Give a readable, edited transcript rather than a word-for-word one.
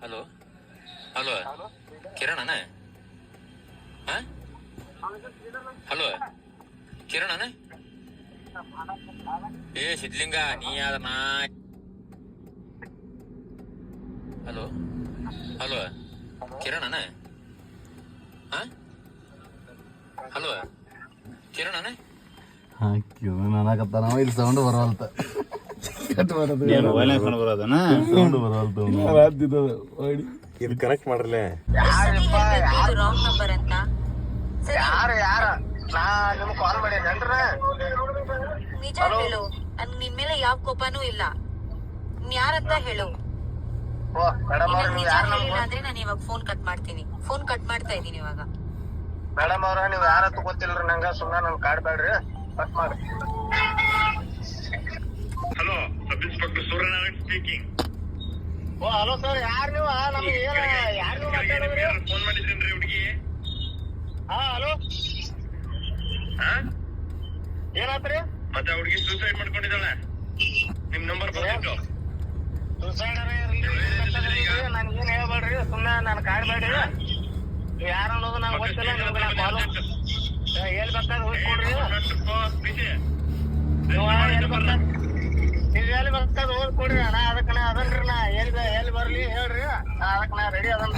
Hello hello ಕಿರಣನ hello ಕಿರಣನ ಏ ಸಿದ್ಲಿಂಗ ನೀ ಯಾವ್ದ ನಾ ಹಲೋ ಹಲೋ ಕಿರಣನ ಹಲೋ ಕಿರಣನ ನನಕತ್ತ ನಾವು ಇಲ್ಲಿ ಸೌಂಡ್ ಬರವಲ್ತ ಇದು ಕನೆಕ್ಟ್ ಮಾಡ್ರಲ್ಲ. ರಾಂಗ್ ನಂಬರ್ ಅಂತ ನಿಜ ಹೇಳು. ನಿನ್ ಮೇಲೆ ಯಾವ ಕೋಪನೂ ಇಲ್ಲ. ಯಾರಂತ ಹೇಳು. ನಿಜ ಹೇಳಿಲ್ಲ ಅಂದ್ರೆ ನಾನು ಇವಾಗ ಫೋನ್ ಕಟ್ ಮಾಡ್ತೀನಿ. ಫೋನ್ ಕಟ್ ಮಾಡ್ತಾ ಇದೀನಿ ಇವಾಗ. ಮೇಡಮ್ ಅವ್ರ ನೀವ್ ಯಾರತ್ತ ಗೊತ್ತಿಲ್ರಿ ನಂಗ, ಸುಮ್ಮನೆ ನನ್ ಕಾಡ್ಬೇಡ್ರಿ, ಕಟ್ ಮಾಡಿ. Hello, sub inspector Suryanarayan speaking. ಓ ಹಲೋ ಸರ್, ಯಾರ್ ನೀವು? ನಮ್ಗೆ ಯಾರ್ ನೀವು ಮಾತಾಡೋದ್ರಿ? ಫೋನ್ ಮಾಡಿದ್ರೇನ್ರಿ ಹುಡುಗಿ? ಹಲೋ, ಏನಾತ್ರಿ? ಮತ್ತೆ ಹುಡುಗಿ ಸೂಸೈಡ್ ಮಾಡ್ಕೊಂಡಿದ್ದಾಳೆ. ನಿಮ್ ನಂಬರ್ ಬಂದಿತ್ತು. ಸೂಸೈಡ್ ನನ್ಗೇನ್ ಹೇಳ್ಬೇಡ್ರಿ, ಸುಮ್ಮನೆ ನನ್ ಕಾಡ್ಬೇಡ್ರಿ. ನೀವ್ ಯಾರು ಅನ್ನೋದು ನಂಗೆ ಗೊತ್ತಿಲ್ಲ. ನಿಮ್ಗೆ ನಾ ಕಾಲು ಎಲ್ಲಿ ಬೇಕಾದ್ರೆ ಹೋಗಿ ಕೊಡ್ರಿ. ನೀವ್ ಎಲ್ಲಿ ಬೇಕಾದ್ರೆ ಹೋಗಿ ಕೊಡ್ರಿ ಅಣ್ಣ. ಅದಕ್ಕೆ ನಾ ಅದನ್ರಿ, ನಾ ಎಲ್ಲಿ ಬರ್ಲಿ ಹೇಳ್ರಿ, ಅದಕ್ಕೆ ನಾ ರೆಡಿ ಅದನ್.